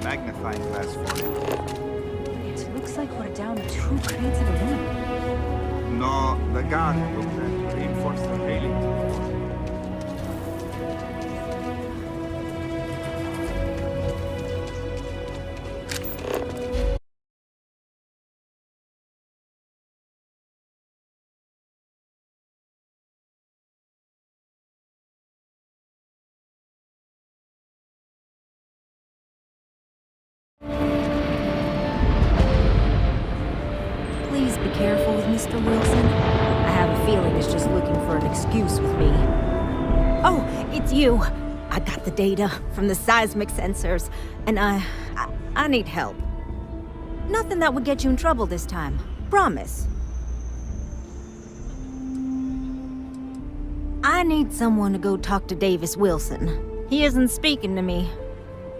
magnifying glass for it. It looks like we're down 2 crates of aluminum. No, the guard looked at reinforced the railing. Please be careful with Mr. Wilson. I have a feeling he's just looking for an excuse with me. Oh, it's you. I got the data from the seismic sensors, and I need help. Nothing that would get you in trouble this time. Promise. I need someone to go talk to Davis Wilson. He isn't speaking to me.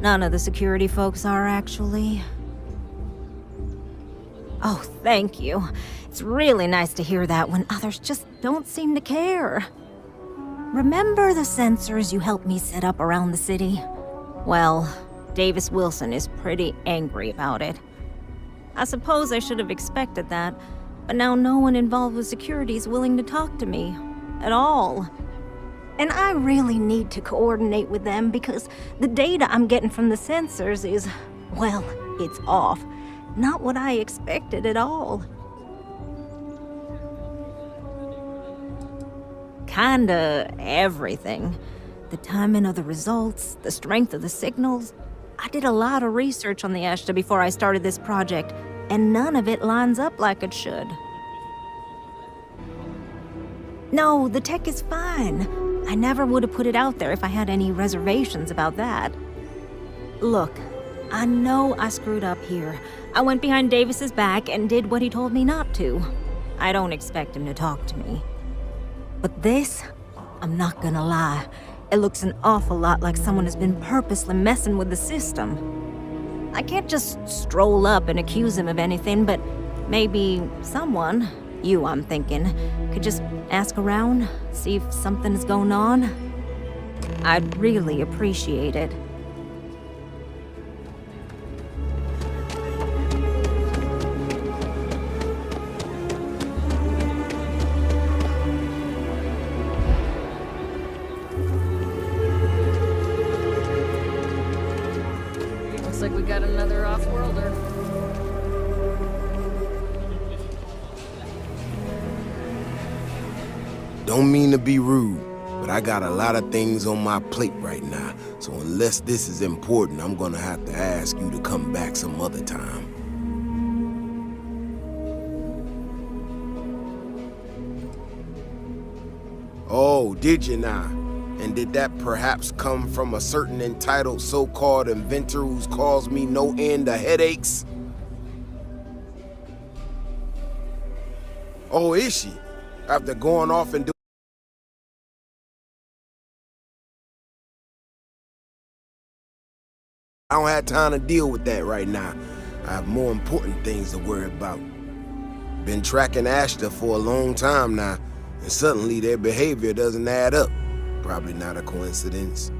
None of the security folks are, actually. Oh, thank you. It's really nice to hear that when others just don't seem to care. Remember the sensors you helped me set up around the city? Well, Davis Wilson is pretty angry about it. I suppose I should have expected that, but now no one involved with security is willing to talk to me. At all. And I really need to coordinate with them because the data I'm getting from the sensors is, well, it's off. Not what I expected at all. Kinda everything. The timing of the results, the strength of the signals. I did a lot of research on the Ashta before I started this project, and none of it lines up like it should. No, the tech is fine. I never would have put it out there if I had any reservations about that. Look, I know I screwed up here. I went behind Davis's back and did what he told me not to. I don't expect him to talk to me. But this, I'm not gonna lie, it looks an awful lot like someone has been purposely messing with the system. I can't just stroll up and accuse him of anything, but maybe someone, you I'm thinking, could just ask around, see if something's going on. I'd really appreciate it. Looks like we got another off-worlder. Don't mean to be rude, but I got a lot of things on my plate right now, so unless this is important, I'm gonna have to ask you to come back some other time. Oh, did you now? And did that perhaps come from a certain entitled so-called inventor who's caused me no end of headaches? Oh, is she? After going off and doing... I don't have time to deal with that right now. I have more important things to worry about. Been tracking Ashta for a long time now, and suddenly their behavior doesn't add up. Probably not a coincidence.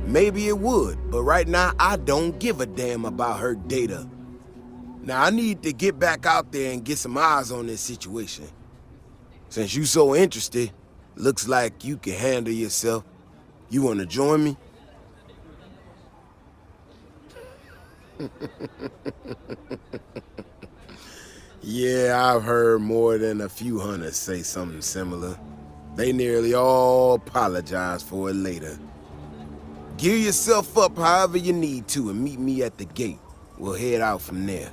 Maybe it would, but right now I don't give a damn about her data. Now I need to get back out there and get some eyes on this situation. Since you so interested, looks like you can handle yourself. You want to join me? Yeah, I've heard more than a few hunters say something similar. They nearly all apologize for it later. Gear yourself up however you need to and meet me at the gate. We'll head out from there.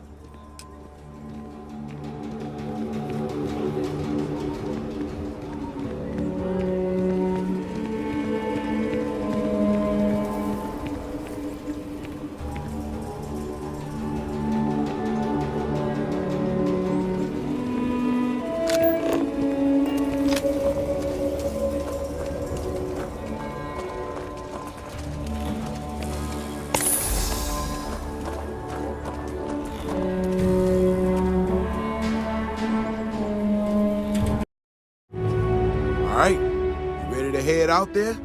head out there?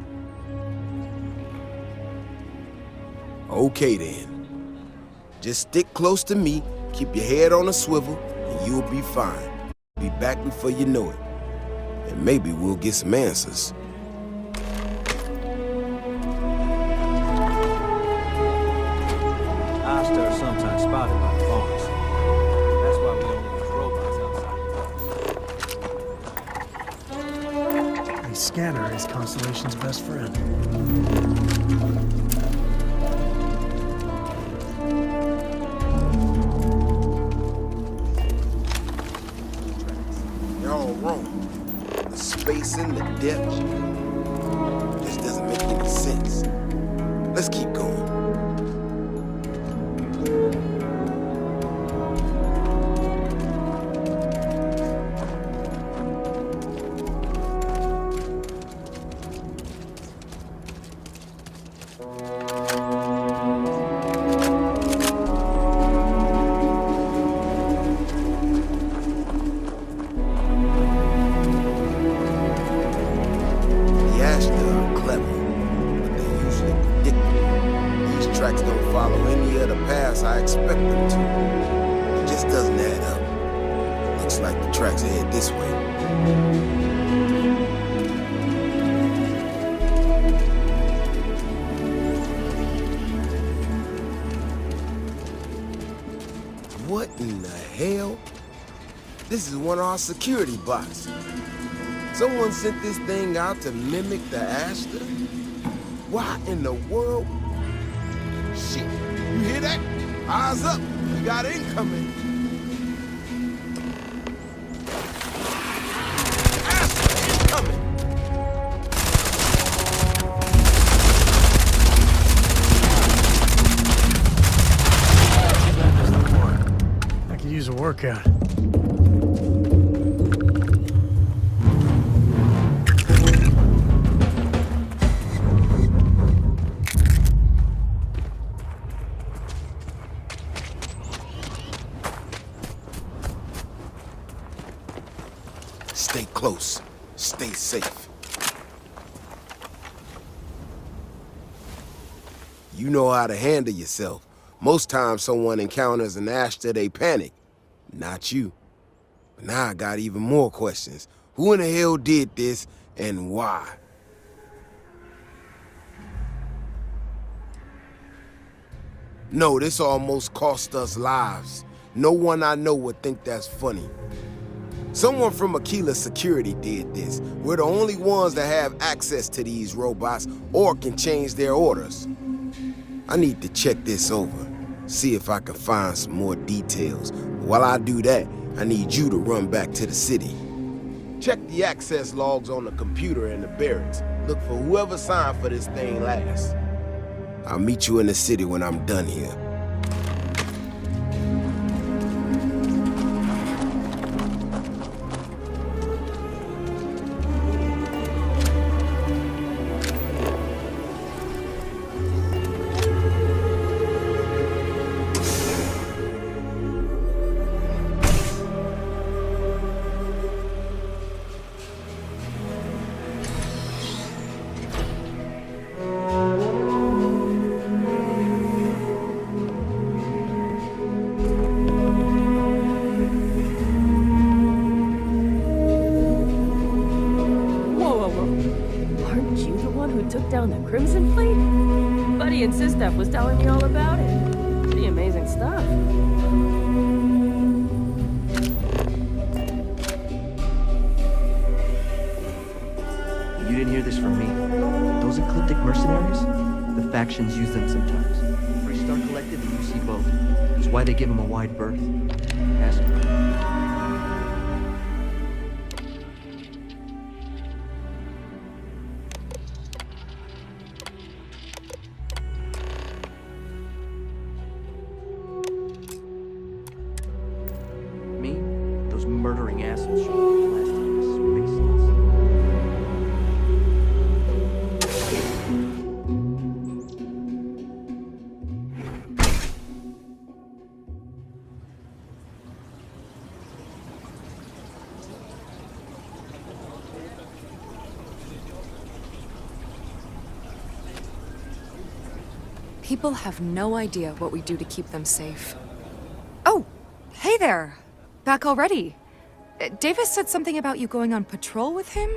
Okay then. Just stick close to me, keep your head on a swivel, and you'll be fine. Be back before you know it. And maybe we'll get some answers. Asta are sometimes spotted by the farms. That's why we only use robots outside. The scanner is Constellation's best friend. You're all wrong. The space and the depth. This doesn't make any sense. Let's keep going. I expect them to. It just doesn't add up. Looks like the tracks head this way. What in the hell? This is one of our security bots. Someone sent this thing out to mimic the Asta? Why in the world? Shit, you hear that? Eyes up, we got incoming. Asta incoming! I could use a workout. Stay close. Stay safe. You know how to handle yourself. Most times someone encounters an Asta, they panic. Not you. But now I got even more questions. Who in the hell did this, and why? No, this almost cost us lives. No one I know would think that's funny. Someone from Akila security did this. We're the only ones that have access to these robots or can change their orders. I need to check this over, see if I can find some more details. While I do that, I need you to run back to the city. Check the access logs on the computer in the barracks. Look for whoever signed for this thing last. I'll meet you in the city when I'm done here. Down the Crimson Fleet? Buddy and Sistef was telling me all about it. Pretty amazing stuff. You didn't hear this from me. Those ecliptic mercenaries? The factions use them sometimes. Freestar Collective and UC both. It's why they give them a wide berth. Ask me. Murdering assholes should be blasted into spaceless. People have no idea what we do to keep them safe. Oh, hey there. Back already. Davis said something about you going on patrol with him?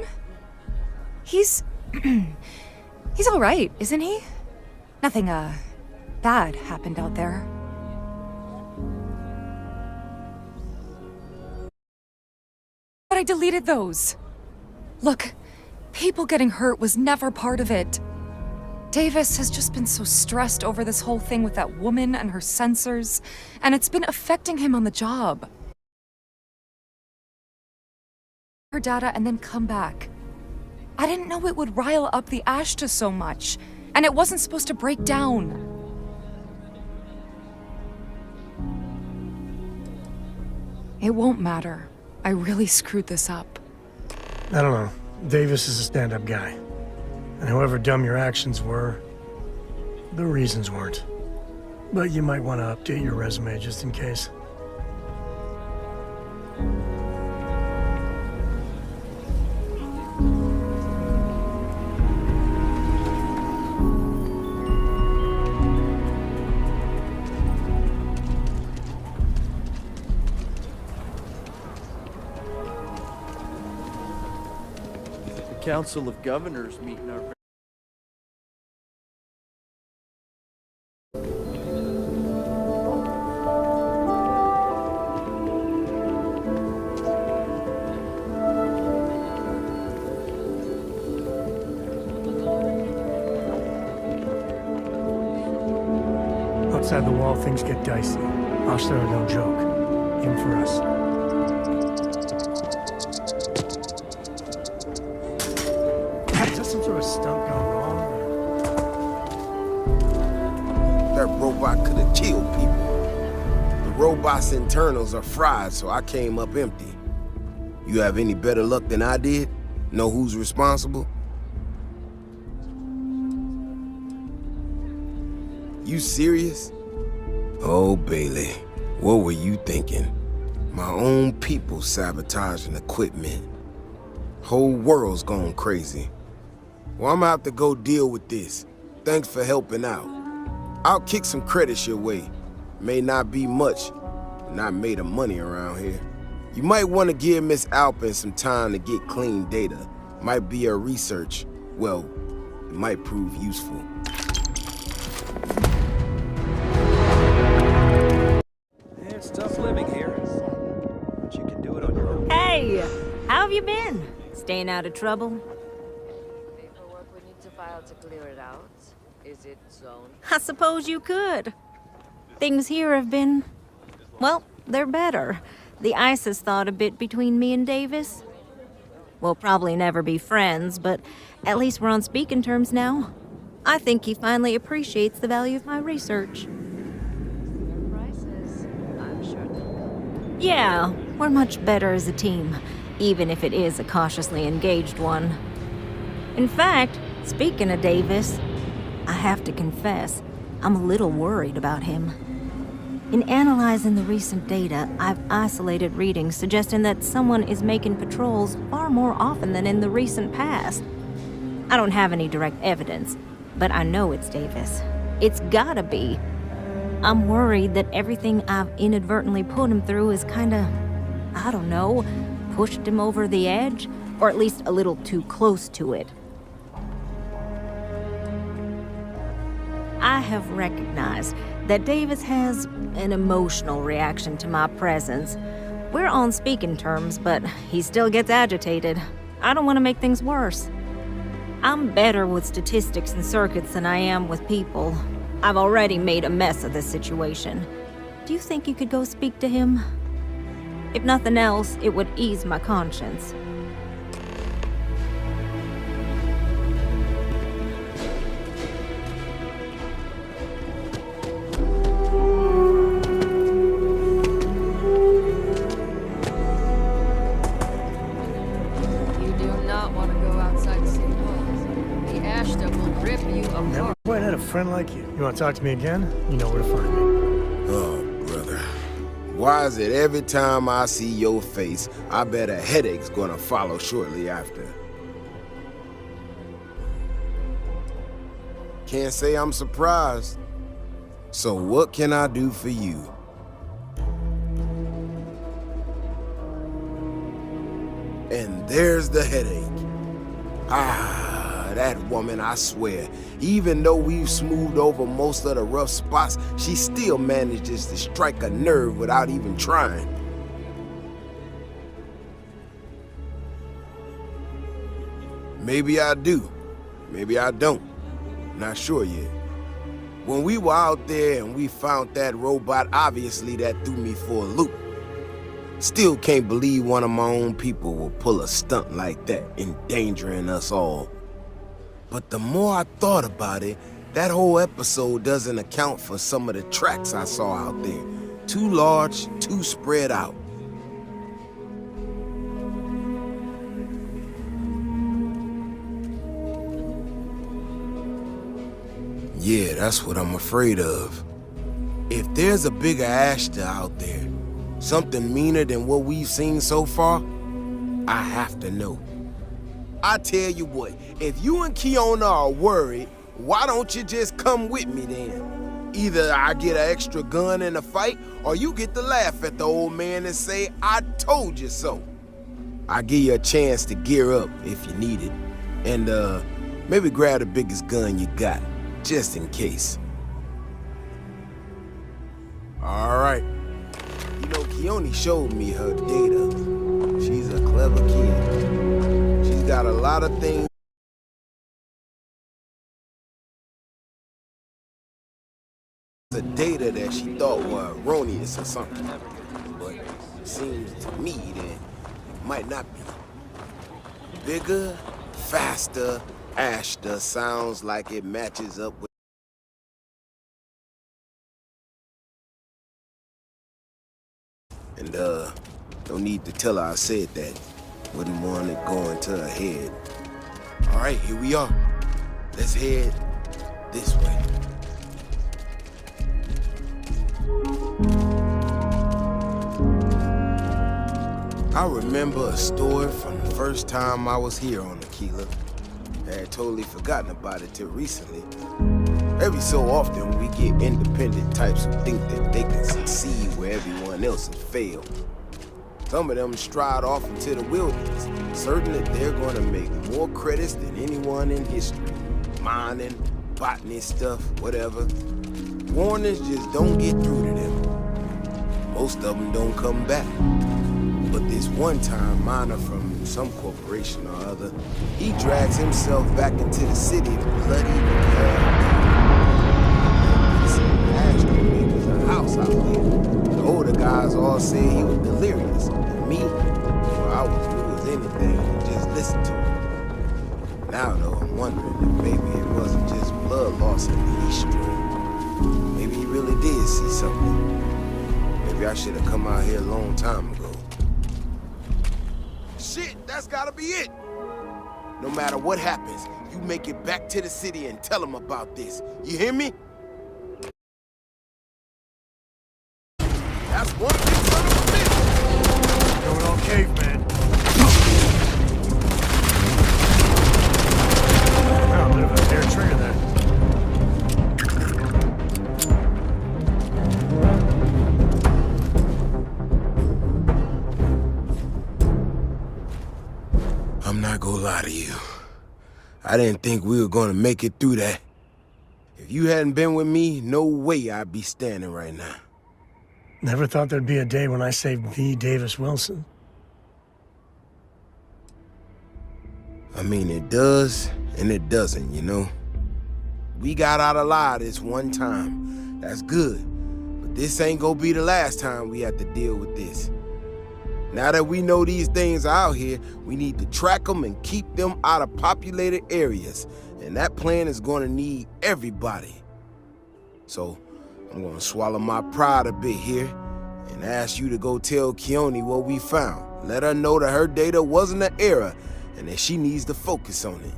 He's... he's alright, isn't he? Nothing, bad happened out there. But I deleted those. Look, people getting hurt was never part of it. Davis has just been so stressed over this whole thing with that woman and her sensors, and it's been affecting him on the job. Her data and then come back. I didn't know it would rile up the Ashta so much, and it wasn't supposed to break down. It won't matter. I really screwed this up. I don't know. Davis is a stand-up guy. And however dumb your actions were, the reasons weren't. But you might want to update your resume just in case. Council of Governors meeting our... Outside the wall, things get dicey. Ashta are no joke. Even for us. Is that some sort of stunt gone wrong? That robot could have killed people. The robot's internals are fried, so I came up empty. You have any better luck than I did? Know who's responsible? You serious? Oh, Bailey, what were you thinking? My own people sabotaging equipment. Whole world's gone crazy. Well, I'm gonna have to go deal with this. Thanks for helping out. I'll kick some credits your way. May not be much, not made of money around here. You might want to give Miss Alpin some time to get clean data. Might be her research. Well, it might prove useful. Yeah, it's tough living here. But you can do it on your own. Hey, how have you been? Staying out of trouble? Paperwork we need to file to clear it out. Is it zoned? I suppose you could. Things here have been... well, they're better. The ice has thawed a bit between me and Davis. We'll probably never be friends, but at least we're on speaking terms now. I think he finally appreciates the value of my research. Surprises. I'm sure they'll come. Yeah, we're much better as a team, even if it is a cautiously engaged one. In fact, speaking of Davis, I have to confess, I'm a little worried about him. In analyzing the recent data, I've isolated readings suggesting that someone is making patrols far more often than in the recent past. I don't have any direct evidence, but I know it's Davis. It's gotta be. I'm worried that everything I've inadvertently put him through is kinda, I don't know, pushed him over the edge, or at least a little too close to it. I have recognized that Davis has an emotional reaction to my presence. We're on speaking terms, but he still gets agitated. I don't want to make things worse. I'm better with statistics and circuits than I am with people. I've already made a mess of this situation. Do you think you could go speak to him? If nothing else, it would ease my conscience. You do not want to go outside city walls. The Ashta will rip you Never apart. quite had a friend like you. You want to talk to me again? You know where to find me. Oh, brother. Why is it every time I see your face, I bet a headache's gonna follow shortly after? Can't say I'm surprised. So what can I do for you? And there's the headache. Ah, that woman, I swear. Even though we've smoothed over most of the rough spots, she still manages to strike a nerve without even trying. Maybe I do. Maybe I don't. Not sure yet. When we were out there and we found that robot, obviously that threw me for a loop. Still can't believe one of my own people will pull a stunt like that, endangering us all. But the more I thought about it, that whole episode doesn't account for some of the tracks I saw out there. Too large, too spread out. Yeah, that's what I'm afraid of. If there's a bigger Ashta out there, something meaner than what we've seen so far, I have to know. I tell you what, if you and Kiona are worried, why don't you just come with me then? Either I get an extra gun in a fight, or you get to laugh at the old man and say, I told you so. I'll give you a chance to gear up if you need it. And maybe grab the biggest gun you got, just in case. All right. You know, Keone showed me her data. She's a clever kid. She's got a lot of things. The data that she thought were erroneous or something. But it seems to me that it might not be. Bigger, faster, Ashta sounds like it matches up with. And no need to tell her I said that. Wouldn't want it going to her head. All right, here we are. Let's head this way. I remember a story from the first time I was here on Akila. I had totally forgotten about it till recently. Every so often, we get independent types who think that they can succeed where everyone else has failed. Some of them stride off into the wilderness, certain that they're going to make more credits than anyone in history. Mining, botany stuff, whatever. Warnings just don't get through to them. Most of them don't come back. But this one-time miner from some corporation or other, he drags himself back into the city bloody a house out there. The older guys all say he was delirious. And me, well, I was blue as anything and just listened to him. Now, though, I'm wondering if maybe it wasn't just blood loss in the East Stream. Maybe he really did see something. Maybe I should have come out here a long time ago. Shit, that's gotta be it. No matter what happens, you make it back to the city and tell them about this. You hear me? That's one big son of a bitch. Going all caveman. Wow, a bit of a hair trigger there. I'm not gonna lie to you. I didn't think we were gonna make it through that. If you hadn't been with me, no way I'd be standing right now. Never thought there'd be a day when I saved the Davis Wilson. I mean, it does and it doesn't, you know? We got out alive this one time. That's good. But this ain't gonna be the last time we have to deal with this. Now that we know these things are out here, we need to track them and keep them out of populated areas. And that plan is gonna need everybody. So, I'm gonna swallow my pride a bit here and ask you to go tell Keone what we found. Let her know that her data wasn't an error and that she needs to focus on it.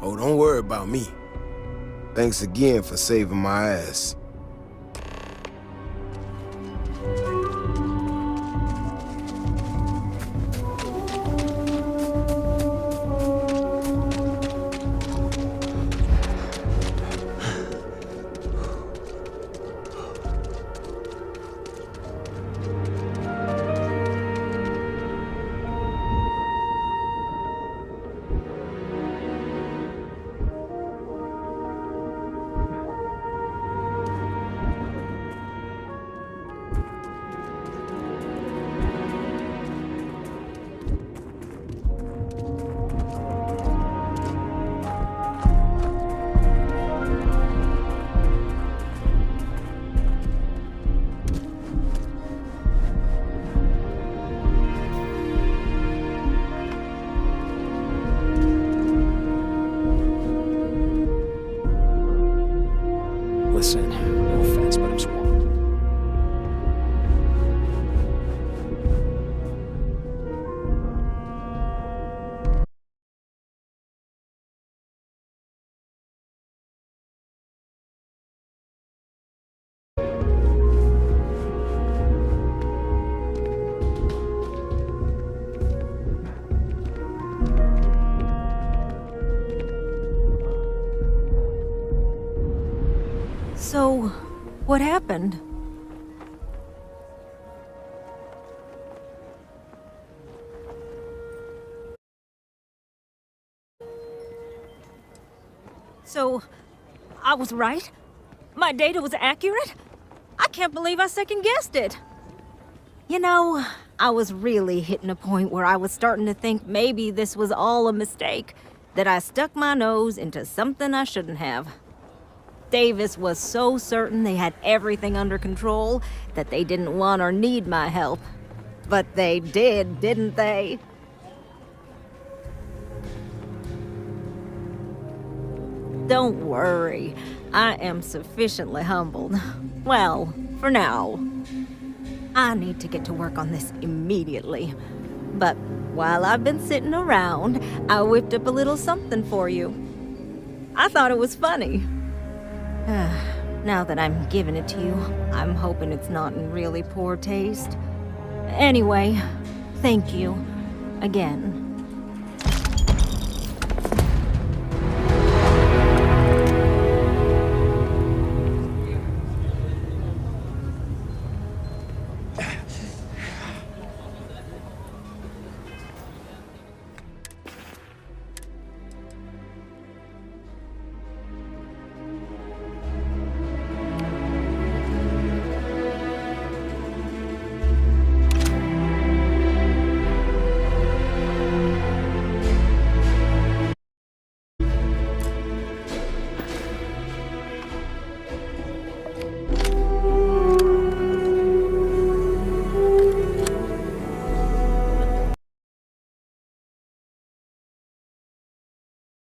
Oh, don't worry about me. Thanks again for saving my ass. Listen, no offense, but I'm swamped. So, what happened? So, I was right? My data was accurate? I can't believe I second-guessed it. You know, I was really hitting a point where I was starting to think maybe this was all a mistake, that I stuck my nose into something I shouldn't have. Davis was so certain they had everything under control that they didn't want or need my help. But they did, didn't they? Don't worry. I am sufficiently humbled. Well, for now. I need to get to work on this immediately. But while I've been sitting around, I whipped up a little something for you. I thought it was funny. Now that I'm giving it to you, I'm hoping it's not in really poor taste. Anyway, thank you. Again.